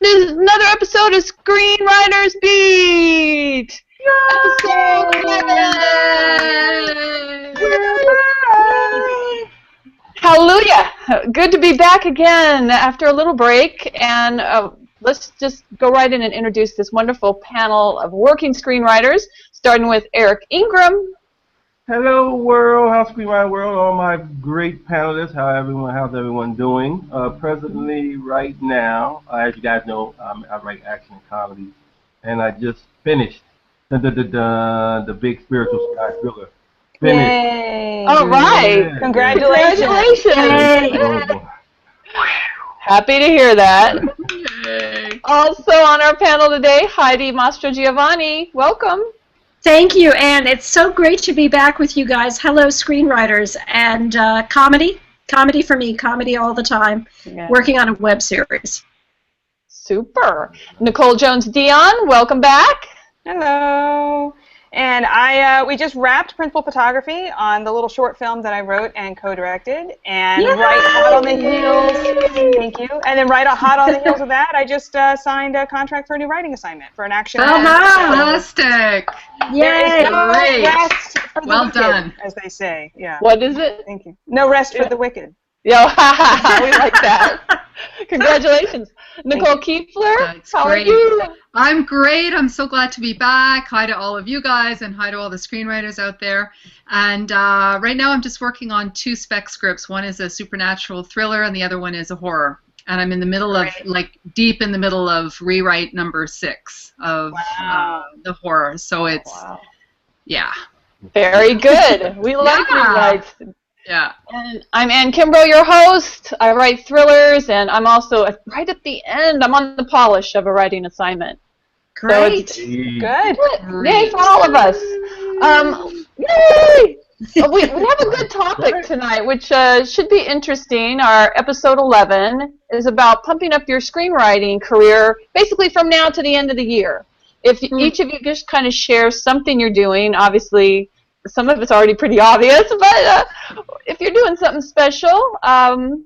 This is another episode of Screenwriters Beat! Episode 11! Hallelujah! Good to be back again after a little break, and let's just go right in and introduce this wonderful panel of working screenwriters, starting with Eric Ingram. Hello world, how's Screenwriting world, all my great panelists, how's everyone doing? Presently, right now, as you guys know, I write action and comedy, and I just finished the big spiritual sky thriller. Finished. Yay! All right! Yeah. Congratulations! Yay. Happy to hear that. Yay. Also on our panel today, Heidi Mastrogiovanni. Welcome. Thank you, and it's so great to be back with you guys. Hello, screenwriters, and comedy for me, comedy all the time, working on a web series. Super. Nicole Jones-Dion, welcome back. Hello. And we just wrapped principal photography on the little short film that I wrote and co-directed, and right hot on the heels, thank you, and then right hot on the heels of that, I just signed a contract for a new writing assignment for an action. Fantastic! Yay! No rest for the Well wicked, done. as they say. Yeah. What is it? Thank you. No rest for the wicked. Yo, we like that. Congratulations. Nicole Kiefler, That's how great. are you? I'm great. I'm so glad to be back. Hi to all of you guys and hi to all the screenwriters out there. And right now I'm just working on 2 spec scripts. One is a supernatural thriller and the other one is a horror. And I'm in the middle of, deep in the middle of rewrite number 6 of the horror. So it's, yeah. Very good. We like rewrites. Yeah. And I'm Ann Kimbrough, your host. I write thrillers, and I'm also, right at the end, I'm on the polish of a writing assignment. Great. So Good. Yay for all of us. Yay! We have a good topic tonight, which should be interesting. Our episode 11 is about pumping up your screenwriting career, basically from now to the end of the year. If each of you just kind of share something you're doing, obviously some of it's already pretty obvious, but if you're doing something special,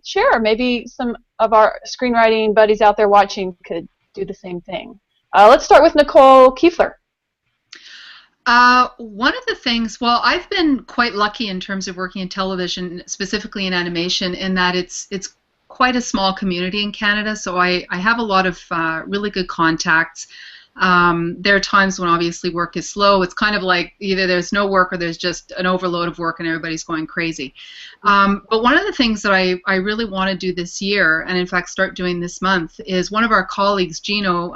share. Maybe some of our screenwriting buddies out there watching could do the same thing. Let's start with Nicole Kiefler. One of the things, well, I've been quite lucky in terms of working in television, specifically in animation, in that it's quite a small community in Canada, so I have a lot of really good contacts. There are times when obviously work is slow. It's kind of like either there's no work or there's just an overload of work and everybody's going crazy. But one of the things that I really want to do this year, and in fact start doing this month, is one of our colleagues, Gino,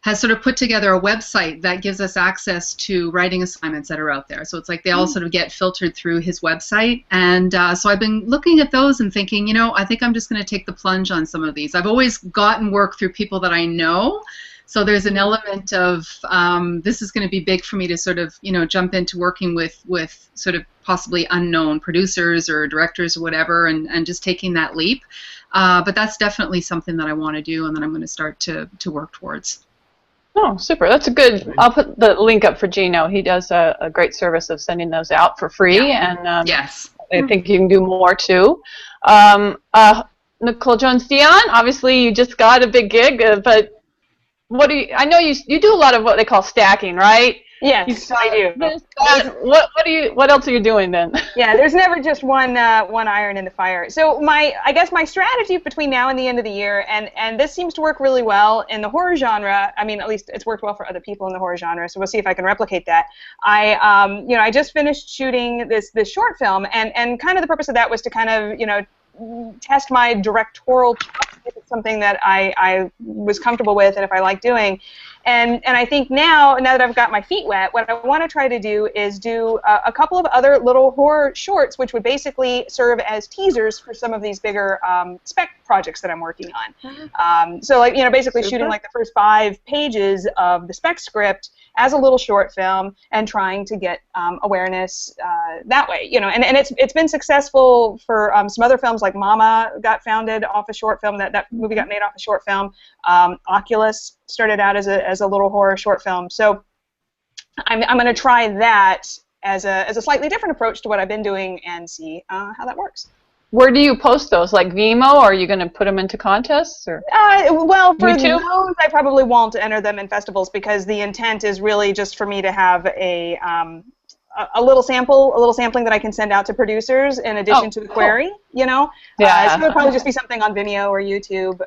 has sort of put together a website that gives us access to writing assignments that are out there. So it's like they all sort of get filtered through his website. And so I've been looking at those and thinking, I think I'm just going to take the plunge on some of these. I've always gotten work through people that I know. So there's an element of this is going to be big for me to sort of, jump into working with sort of possibly unknown producers or directors or whatever, and just taking that leap. But that's definitely something that I want to do and that I'm going to start to work towards. Oh, super. That's a good, I'll put the link up for Gino. He does a great service of sending those out for free, and yes. I think you can do more too. Nicole Jones-Dion, obviously you just got a big gig, but what do you? I know you do a lot of what they call stacking, right? Yes, I do. What else are you doing then? Yeah, there's never just one iron in the fire. So I guess my strategy between now and the end of the year, and this seems to work really well in the horror genre. I mean, at least it's worked well for other people in the horror genre. So we'll see if I can replicate that. I just finished shooting this short film, and kind of the purpose of that was to kind of test my directorial chops, if it's something that I was comfortable with and if I like doing. And I think now that I've got my feet wet, what I want to try to do is do a couple of other little horror shorts, which would basically serve as teasers for some of these bigger spec projects that I'm working on. So, basically shooting like the first 5 pages of the spec script as a little short film and trying to get awareness that way. And it's been successful for some other films, like Mama got founded off a short film. That movie got made off a short film. Oculus started out as a little horror short film. So I'm going to try that as a slightly different approach to what I've been doing and see how that works. where do you post those? Like Vimeo, or are you going to put them into contests? Or Well, for YouTube? those, I probably won't enter them in festivals because the intent is really just for me to have a little sampling that I can send out to producers in addition to the query, you know? Yeah. So it would probably just be something on Vimeo or YouTube.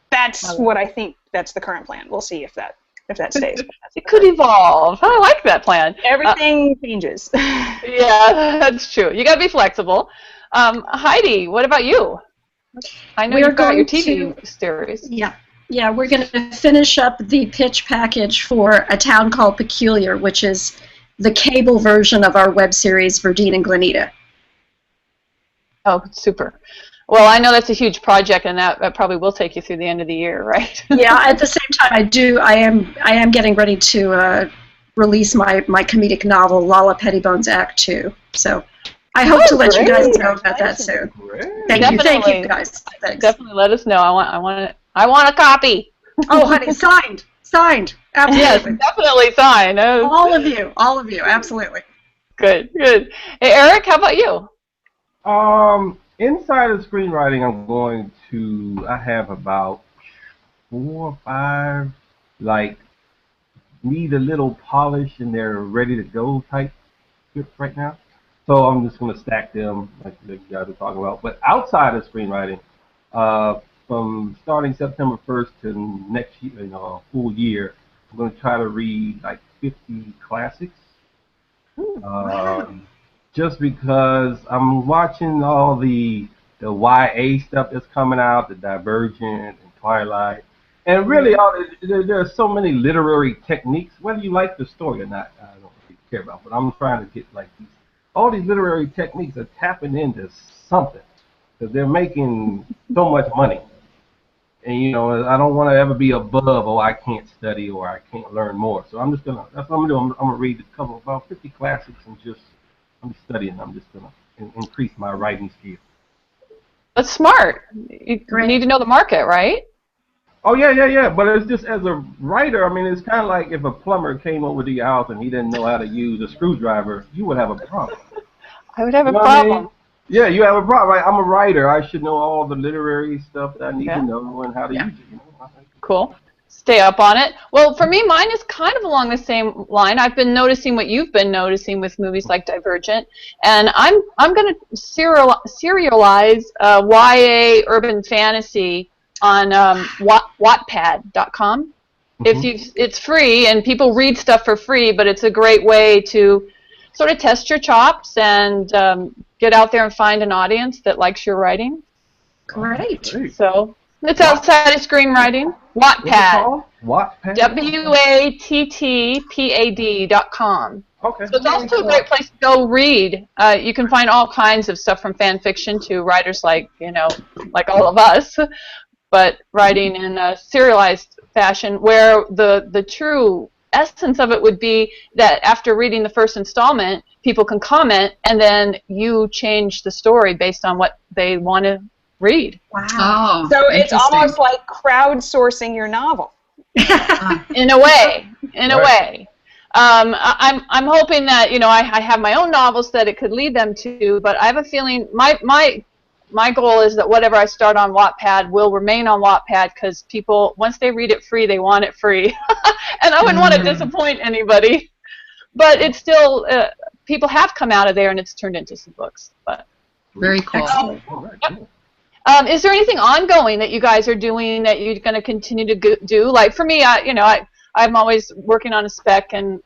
That's what I think. That's the current plan. We'll see if that stays. It could evolve. I like that plan. Everything changes. Yeah, that's true. You got to be flexible. Heidi, what about you? I know you've got your TV series. Yeah, we're going to finish up the pitch package for A Town Called Peculiar, which is the cable version of our web series, Verdine and Glenita. Oh, super. Well, I know that's a huge project, and that probably will take you through the end of the year, right? Yeah, at the same time, I am getting ready to release my comedic novel, Lala Pettibones Act 2. So I hope to let you guys know about that soon. Thank you guys. Thanks. Definitely let us know. I want a copy. Oh, honey, signed. Absolutely. Yes, definitely signed. All of you, absolutely. Good. Hey, Eric, how about you? Inside of screenwriting, I have about 4 or 5, like, need a little polish and they're ready to go type scripts right now. So I'm just going to stack them like you guys are talking about. But outside of screenwriting, from starting September 1st to next year, a full year, I'm going to try to read like 50 classics. Just because I'm watching all the YA stuff that's coming out, the Divergent and Twilight, and really there are so many literary techniques. Whether you like the story or not, I don't really care about. But I'm trying to get like all these literary techniques are tapping into something because they're making so much money. And I don't want to ever be above, I can't study or I can't learn more. So that's what I'm gonna do. I'm gonna read about 50 classics and I'm studying. I'm just going to increase my writing skill. That's smart. You need to know the market, right? Oh, yeah. But it's just as a writer, I mean, it's kind of like if a plumber came over to your house and he didn't know how to use a screwdriver, you would have a problem. I would have a problem. I mean? Yeah, you have a problem. Right? I'm a writer. I should know all the literary stuff that I need to know and how to use it. Cool. Stay up on it. Well, for me, mine is kind of along the same line. I've been noticing what you've been noticing with movies like Divergent, and I'm going to serialize YA urban fantasy on Wattpad.com. It's free, and people read stuff for free, but it's a great way to sort of test your chops and get out there and find an audience that likes your writing. Great. So it's outside of screenwriting. Wattpad. Wattpad? Wattpad.com. Okay. So it's also a great place to go read. You can find all kinds of stuff from fan fiction to writers like all of us, but writing in a serialized fashion where the true essence of it would be that after reading the first installment, people can comment and then you change the story based on what they want to read. Wow. Oh, so it's almost like crowdsourcing your novel. In a way. I'm hoping that I have my own novels that it could lead them to, but I have a feeling my goal is that whatever I start on Wattpad will remain on Wattpad because people, once they read it free, they want it free, and I wouldn't want to disappoint anybody. But it's still people have come out of there and it's turned into some books. But very cool. Is there anything ongoing that you guys are doing that you're going to continue to do? Like for me, I'm always working on a spec and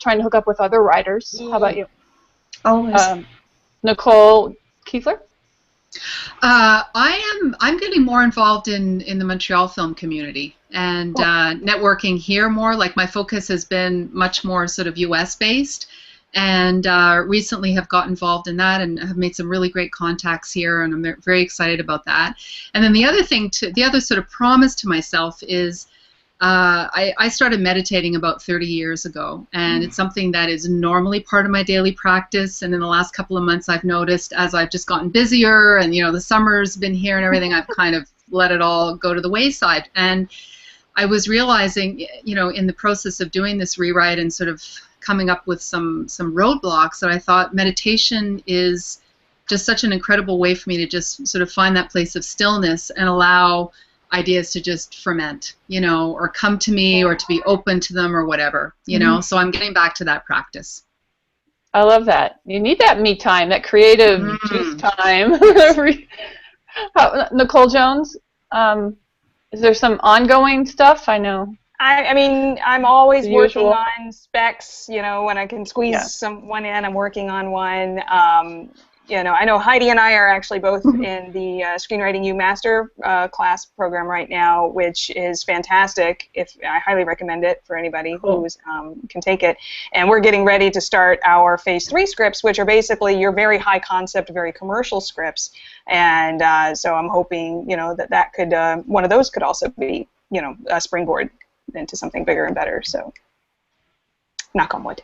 trying to hook up with other writers. How about you? Always. Nicole Kiefler? I'm getting more involved in the Montreal film community and networking here more. Like my focus has been much more sort of US based. And recently have got involved in that and have made some really great contacts here, and I'm very excited about that. And then the other sort of promise to myself is I started meditating about 30 years ago, and it's something that is normally part of my daily practice. And in the last couple of months, I've noticed as I've just gotten busier, and the summer's been here and everything, I've kind of let it all go to the wayside. And I was realizing, in the process of doing this rewrite and sort of coming up with some roadblocks that I thought meditation is just such an incredible way for me to just sort of find that place of stillness and allow ideas to just ferment, you know, or come to me, or to be open to them, or whatever, you know. So I'm getting back to that practice. I love that. You need that me time, that creative juice time. Nicole Jones, is there some ongoing stuff? I know. I mean, I'm always The working usual. on specs, you know, when I can squeeze one in, I'm working on one. You know, I know Heidi and I are actually both in the Screenwriting U Master class program right now, which is fantastic. I highly recommend it for anybody who can take it. And we're getting ready to start our Phase 3 scripts, which are basically your very high concept, very commercial scripts. And so I'm hoping, you know, that could one of those could also be, you know, a springboard into something bigger and better. So, knock on wood.